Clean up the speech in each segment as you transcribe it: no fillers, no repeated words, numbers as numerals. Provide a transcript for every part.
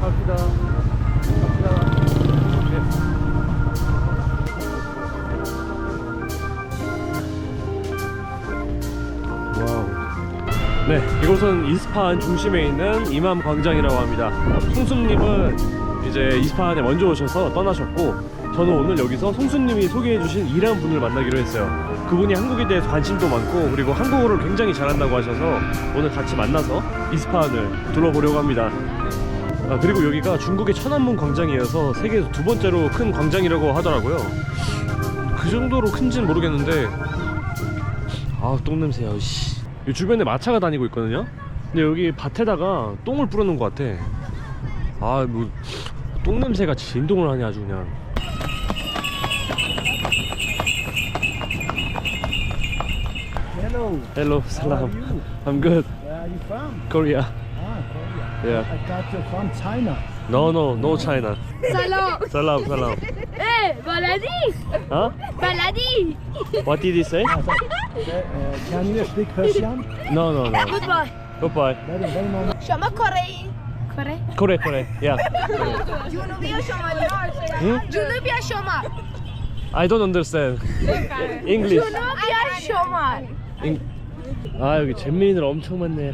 갑시다. 네, 이곳은 이스파한 중심에 있는 이맘 광장이라고 합니다. 송수님은 이제 이스파한에 먼저 오셔서 떠나셨고, 저는 오늘 여기서 송수님이 소개해주신 이란 분을 만나기로 했어요. 그분이 한국에 대해서 관심도 많고, 그리고 한국어를 굉장히 잘한다고 하셔서 오늘 같이 만나서 이스파한을 둘러보려고 합니다. 그리고 여기가 중국의 천안문 광장이어서 세계에서 두 번째로 큰 광장이라고 하더라고요. 그 정도로 큰지는 모르겠는데, 똥냄새야. 씨. 이 주변에 마차가 다니고 있거든요. 근데 여기 밭에다가 똥을 뿌려놓은 것 같아. 뭐 똥냄새가 진동을 하네 아주 그냥. Hello. Hello, How salam. are you? I'm good. Where are you from? Korea. Korea. Yeah. I thought you're from China. No China. سلام Salam. بلدی Huh? بلدی What did he say? Can you speak Persian? No. Goodbye Goodbye. Very nice. شما کره ای؟ Korea. Yeah. جنوبی یا شمالی؟ جنوبی یا شمال؟ I don't understand English. جنوب یا شمال؟ 여기 잼민이들 엄청 많네.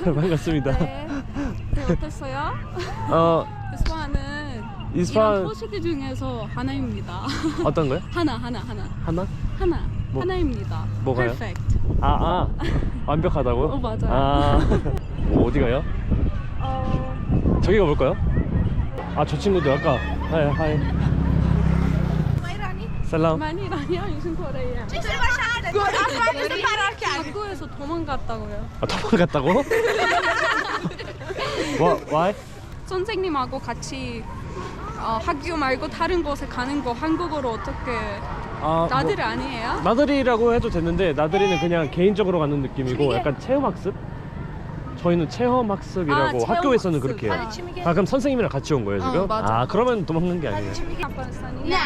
반갑습니다. 네, 어땠어요? 이스파한은 이스파한 이런 도시들 중에서 하나입니다. 어떤 거요? 하나. 뭐? 하나입니다. 뭐가요? Perfect. 완벽하다고요? 맞아요. 어디 가요? 저기 가볼까요? 저 친구도 아까 하이 살람. 많이 아니야 무슨 거래야? 학교에서 도망갔다고요. 도망갔다고? Why? 선생님하고 같이 학교 말고 다른 곳에 가는 거 한국어로 어떻게 나들이 아니에요? 나들이라고 해도 됐는데, 나들이는 그냥 개인적으로 가는 느낌이고 약간 체험학습? 저희는 체험학습이라고 체험학습. 학교에서는 그렇게 해요. 그럼 선생님이랑 같이 온 거예요 지금? 맞아. 그러면 도망간 게 아니에요. 아프가니스탄이 نه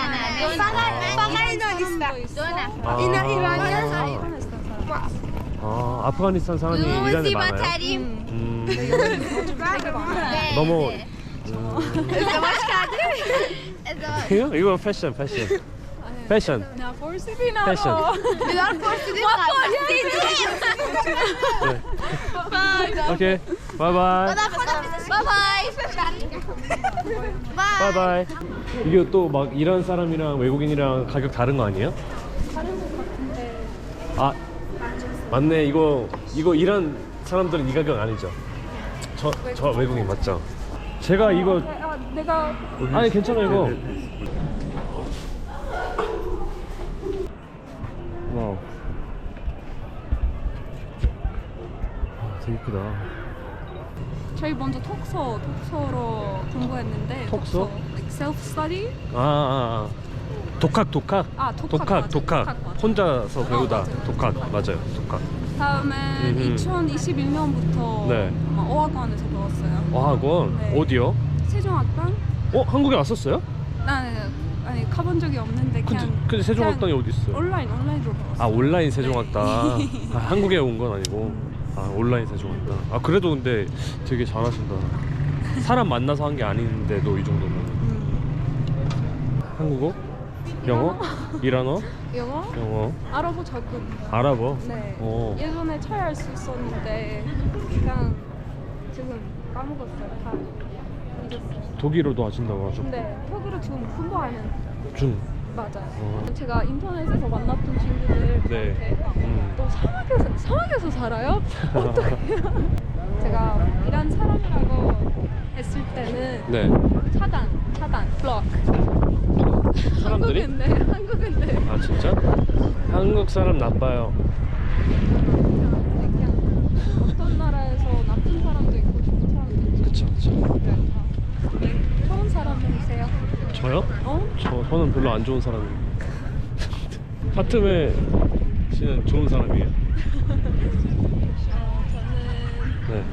اینا ایرانیان 아프가니스탄 사람이 이란에 많아요. زیباترین 너무 ازدواج کرده؟ 이거 패션. 패션. 나 볼시비나 패션. بیدار پرسیدیم 오케이. 바이바이. 바이바이. 이게 또 막 이란 사람이랑 외국인이랑 가격 다른 거 아니에요? 다른 것 같은데 맞네. 이거 이란 사람들은 이 가격 아니죠? 저 외국인 맞죠? 제가 이거 내가 아니 괜찮아 이거. 와우. 되게 크다. 저희 먼저 독서로 공부했는데 독서? self study? 독학. 독학 맞아. 혼자서 배우다. 맞아요. 독학 맞아요. 독학. 다음에 2021년부터 네. 어학원에서 배웠어요. 어학원 네. 어디요? 세종학당? 한국에 왔었어요? 아니 가본 적이 없는데 그냥 근데 세종학당이 어디 있어요? 온라인으로 배웠어요. 온라인 세종학당. 한국에 온 건 아니고. 온라인 세종학당. 그래도 근데 되게 잘하신다. 사람 만나서 한 게 아닌데도 이 정도면. 한국어? 영어? 이란어? 영어? 아랍어 조금. 아랍어? 네. 예전에 잘 할 수 있었는데 그냥 지금 까먹었어요. 다 잊었어요. 독일어도 하신다고 하셨고. 근데 독일어 지금 공부하는 중. 맞아요. 제가 인터넷에서 만났던 친구들 네. 또 사막에서 살아요? 어떡해요? 제가 이란 사람이라고 했을 때는 네. 차단, 블록. 사람들이? 한국인데. 진짜? 한국 사람 나빠요. 그냥 어떤 나라에서 나쁜 사람도 있고 좋은 사람도 있고. 그쵸. 좋은 사람이세요? 저요? 저는 별로 안 좋은 사람이에요. 파트메 씨는 좋은 사람이에요? 저는 네.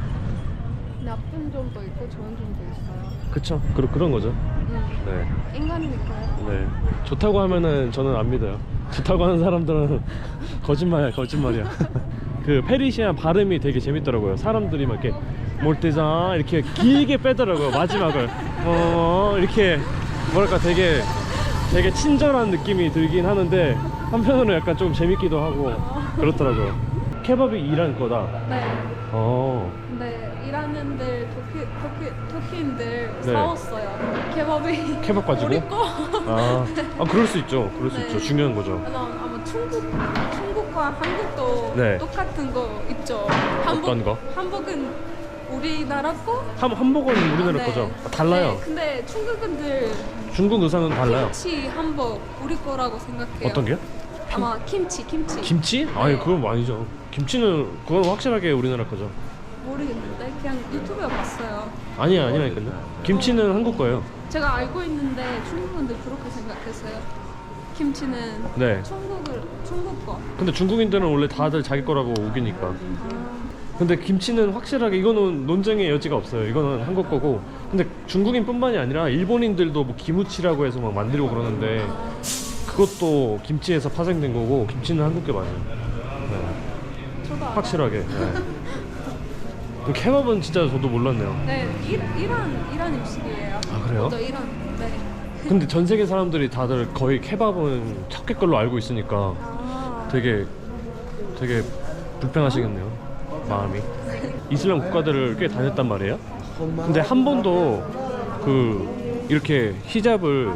나쁜 점도 있고 좋은 점도 있어요. 그쵸. 그런 거죠. 네. 인간이니까요. 네. 좋다고 하면은 저는 안 믿어요. 좋다고 하는 사람들은 거짓말이야. 그 페르시안 발음이 되게 재밌더라고요. 사람들이 막 이렇게 몰테자 이렇게 길게 빼더라고요. 마지막을 이렇게 뭐랄까 되게 친절한 느낌이 들긴 하는데 한편으로는 약간 좀 재밌기도 하고 그렇더라고요. 케밥이 이란 거다. 네. 근데 이란인들 터키인들 네. 싸웠어요. 케밥이 케밥 가지고? 우리 거. 그럴 수 있죠. 그럴 수 네. 있죠. 중요한 거죠. 아마 중국과 한국도 네. 똑같은 거 있죠. 어떤 거? 한복은 우리나라 거? 한복은 우리나라 네. 거죠. 달라요. 네, 근데 중국인들 중국 의상은 달라요. 김치 한복 우리 거라고 생각해요. 어떤 게요? 아마 김치. 김치? 아니 그건 아니죠. 김치는 그건 확실하게 우리나라 거죠. 모르겠는데 그냥 유튜브에 봤어요. 아니라니까요. 김치는 한국 거예요. 제가 알고 있는데 중국인들 그렇게 생각했어요. 김치는 네. 중국 거. 근데 중국인들은 원래 다들 자기 거라고 우기니까. 아, 근데 김치는 확실하게 이거는 논쟁의 여지가 없어요. 이거는 한국 거고. 근데 중국인뿐만이 아니라 일본인들도 뭐 기무치라고 해서 막 만들고 그러는데 그것도 김치에서 파생된 거고 김치는 한국 게 맞아요. 네. 저도 알아요. 확실하게. 네. 그 케밥은 진짜 저도 몰랐네요. 네, 이란 음식이에요. 아, 그래요? 저도 이란. 네. 근데 전 세계 사람들이 다들 거의 케밥은 첫 걸로 알고 있으니까 아, 되게 불편하시겠네요. 마음이. 이슬람 국가들을 꽤 다녔단 말이에요. 근데 한 번도 이렇게 히잡을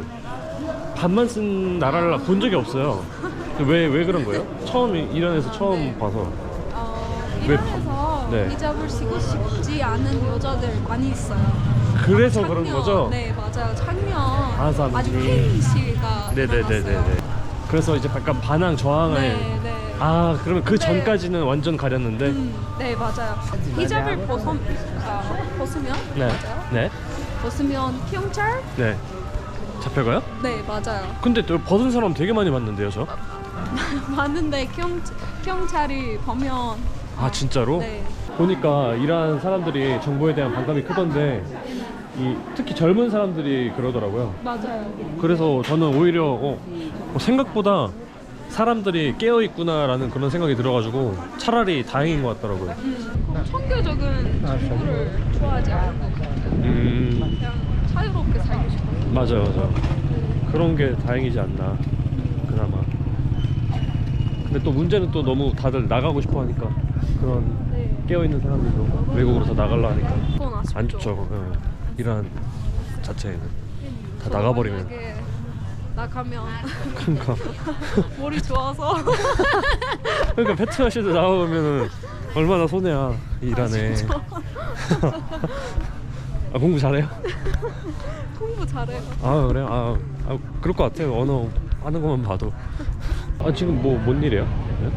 반만 쓴 나라를 본 적이 없어요. 왜 그런 거예요? 이란에서 처음 봐서. 왜 이란에서 네. 히잡을 쓰고 싶지 않은 여자들 많이 있어요. 그래서 창녀, 그런 거죠? 네, 맞아요. 창녀. 사람들이. 아주 팬 시위가 네네네네네. 일어났어요. 그래서 이제 약간 반항 저항을. 네. 그러면 그 네. 전까지는 완전 가렸는데. 네, 맞아요. 히잡을 벗으면 네. 맞아요. 네. 벗으면 경찰? 네. 잡혀가요? 네, 맞아요. 근데 또 벗은 사람 되게 많이 봤는데요, 저? 맞는데 경찰이 보면 진짜로? 네. 보니까 이란 사람들이 정보에 대한 반감이 크던데 특히 젊은 사람들이 그러더라고요. 맞아요. 그래서 저는 오히려 생각보다 사람들이 깨어있구나라는 그런 생각이 들어가지고 차라리 다행인 것 같더라고요. 청교적인 정부를 좋아하지 않는 것 같아요. 그냥 자유롭게 살고 싶어요. 맞아요. 그런 게 다행이지 않나, 그나마. 근데 또 문제는 또 너무 다들 나가고 싶어 하니까 그런 네. 깨어있는 사람들도 외국으로 다 나가려 하니까 그건 아쉽죠. 안 좋죠. 이란 자체에는 다 나가버리면. 만약에 나가면 그러니까 머리 좋아서 베트남시도 나오면은 얼마나 손해야 이란에. 공부 잘해요? 공부 잘해요. 그래요? 그럴 것 같아요. 언어 하는 것만 봐도. 지금 뭔 일이에요? 네?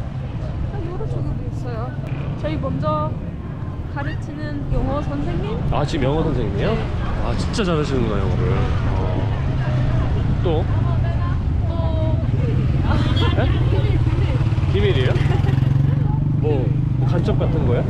여러 쪽에도 있어요. 저희 먼저 가르치는 영어 선생님? 지금 영어 선생님이요? 네. 진짜 잘하시는구나 영어를. 또? 네? 비밀이에요? 뭐 간첩 같은 거야?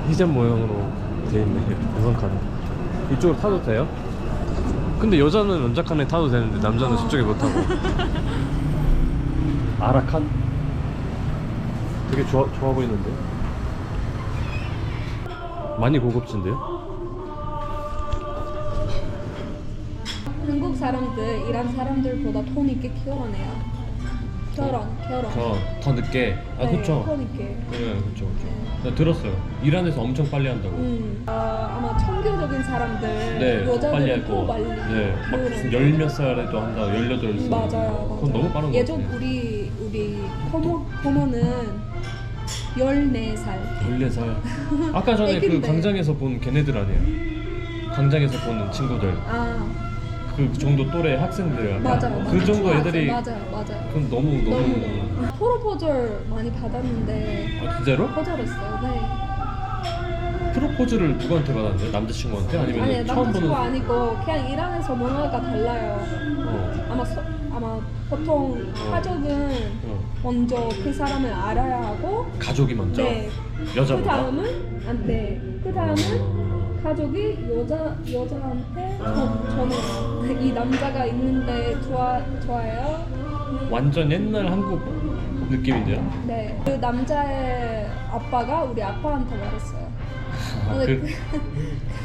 히잡 모양으로 되어 있네. 우선카는 이쪽으로 타도 돼요? 근데 여자는 연작칸에 타도 되는데 남자는 저쪽에 못 타고. 아라칸? 되게 좋아 보이는데? 많이 고급진데요? 한국 사람들, 이란 사람들보다 돈 있게 결혼해요. 결혼. 더 늦게. 그쵸. 돈 있게. 네, 그쵸. 나 들었어요. 이란에서 엄청 빨리 한다고. 아마 청교적인 사람들, 네, 더 빨리 여자들은 더 하고. 빨리 네, 막 결혼해요. 무슨 열 몇 살에도 한다고, 18살. 맞아요. 그건 너무 빠른 거 예전 같아요. 우리 호모는 14살. 14살. 아까 전에 그 애긴데. 광장에서 본 걔네들 아니에요? 광장에서 보는 친구들. 그 정도 또래 학생들. 맞아요. 그 정도 맞아요. 애들이. 맞아요. 그건 너무. 프로포절 많이 받았는데 진짜로? 거절했어요. 네. 프로포즈를 누구한테 받았는데? 남자친구한테? 아니면 아니 처음 남자친구 보는? 아니고 그냥 이란에서 문화가 달라요. 아마 보통 가족은 먼저 그 사람을 알아야 하고 가족이 먼저? 네. 여자보다? 그 다음은 가족이 여자한테 저는 이 남자가 있는데 좋아해요. 완전 옛날 한국 느낌인데요? 네. 그 남자의 아빠가 우리 아빠한테 말했어요. 근데 그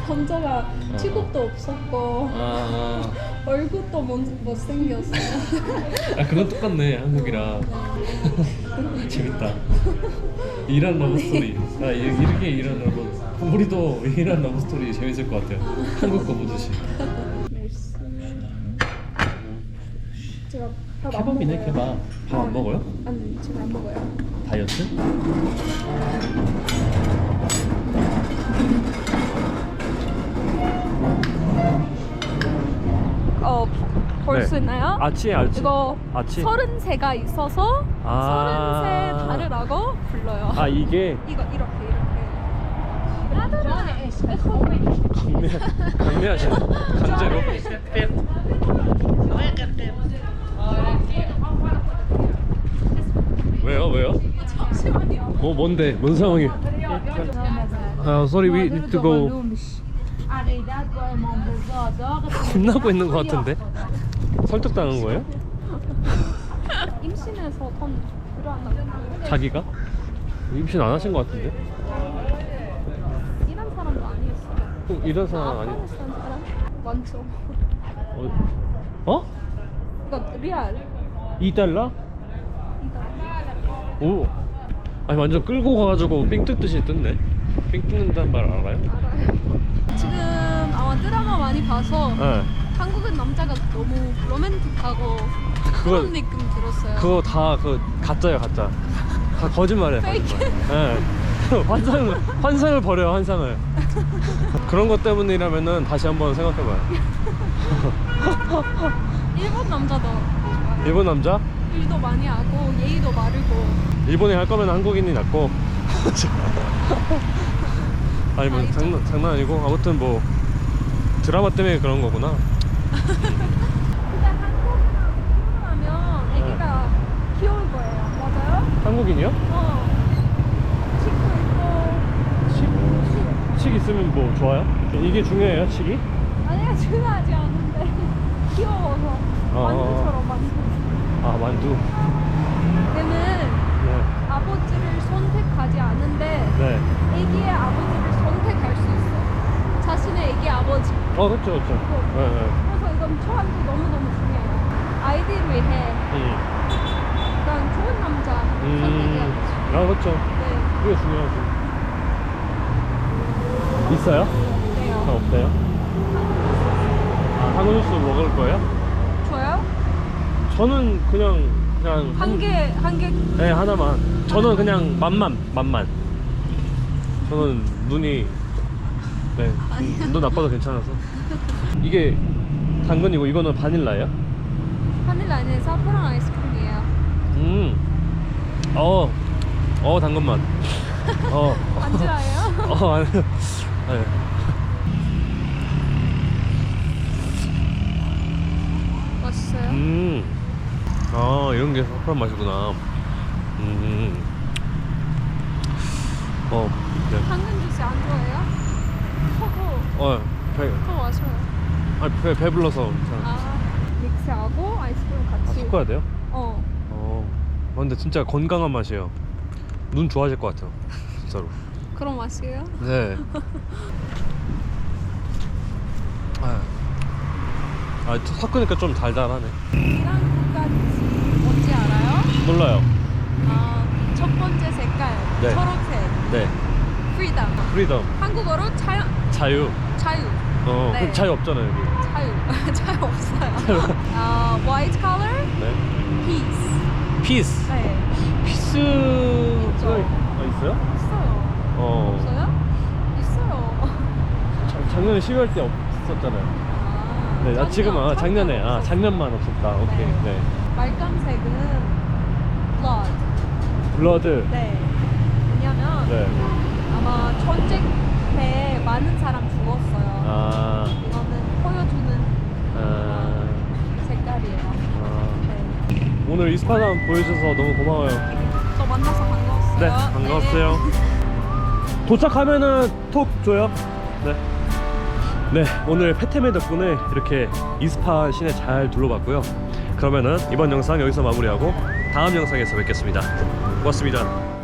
남자가 직업도 없었고 얼굴도 못생겼어요. 아 그건 똑같네 한국이랑. 재밌다. 이란 러브 스토리. 아 이렇게 이란 러브. 우리도 이란 러브 스토리 재밌을 것 같아요. 한국 거 보듯이. 제가 밥 안 케밥이네 먹어요. 케밥. 밥 안 먹어요? 아니 지금 안 먹어요. 다이어트? 볼 수 네. 있나요? 아치. 이거 아치. 33가 있어서 아. 33 다르라고 불러요. 아 이게 이거 이렇게. 강매하시네. 강제로. 왜요? 잠시만요. 뭔데? 뭔 상황이야? Sorry, we need to go. 혼나고 있는 것 같은데? 설득당한 거예요? 임신해서 돈 필요하다고. 자기가? 임신 안 하신 것 같은데? 이런 사람도 아니었어요. 이런 사람 아니? 아프가니스탄 사람 많죠. 어? 이거 리알. 2달러? 오. 아니 완전 끌고 가가지고 삥 뜯듯이 뜯네. 삥 뜯는다는 말 알아요? 알아요. 지금 아마 드라마 많이 봐서 네. 한국은 남자가 너무 로맨틱하고 그런 느낌 들었어요. 그거 다 가짜예요 가짜. 다 거짓말이에요. 페이크. 네. 환상을 버려요 환상을. 그런 것 때문이라면은 다시 한번 생각해봐요. 일본 남자도 일본 남자? 일도 많이 하고 예의도 바르고. 일본에 갈 거면 한국인이 낫고. 아니 뭐 있죠. 장난 아니고 아무튼 뭐 드라마 때문에 그런 거구나. 근데 한국 하면 애기가 귀여울 거예요. 맞아요? 한국인이요? 치고 있고. 칙 있으면 뭐 좋아요? 이게 중요해요 칙이? 아니야 중요하지 않은데 귀여워서 만두처럼 만두. 아 만두. 걔는 네. 아버지를 선택하지 않는데 네. 애기의 아버지를 선택할 수 있어. 자신의 애기 아버지. 그렇죠. 네, 네. 그래서 이건 저한테 너무너무 중요해요. 아이들을 위해 그냥 좋은 남자 선택해야지. 아 그렇죠. 네. 그게 중요하지. 있어요? 네요. 없대요? 아 한국 뉴스 먹을 거예요? 줘요? 저는 그냥 한 개. 네 하나만. 저는 그냥 맛만. 저는 눈이 눈 나빠도 괜찮아서. 이게 당근이고 이거는 바닐라예요? 바닐라 아니에요. 사프란 아이스크림이에요. 당근 맛. 안주라예요? 아니요. 네. 맛있어요? 이런 게 사프란 맛이구나. 네. 당근 주스 안 좋아해요? 커고 더 마셔요. 배불러서 괜찮아. 믹스하고 아이스크림 같이. 섞어야 돼요? 근데 진짜 건강한 맛이에요. 눈 좋아질 것 같아요. 진짜로. 그런 맛이에요? 네. 섞으니까 좀 달달하네. 이란 국가지 뭔지 알아요? 몰라요. 첫 번째 색깔 네. 초록색. 네. 프리덤. 프리덤. 한국어로 자유. 자유. 네. 그럼 자유 없잖아요 여기. 자유 없어요. White color, 네. peace. 피스. 네. 피스. 있죠. 있어요? 있어요. 없어요? 있어요. 작년에 12월 때 없었잖아요. 네, 지금 작년에 작년만 없었다. 오케이. 네. 말감색은 blood. 블러드. 네. 왜냐면 네. 아마 전쟁 때 많은 사람 죽었어요. 이거는 보여주는 색깔이에요. 네. 오늘 이스파단 보여주셔서 너무 고마워요. 또 만나서 반가웠어요. 네, 반가웠어요. 도착하면은 톡 줘요. 네. 네, 오늘 페테메 덕분에 이렇게 이스파한 시내 잘 둘러봤고요. 그러면은 이번 영상 여기서 마무리하고 다음 영상에서 뵙겠습니다. 고맙습니다.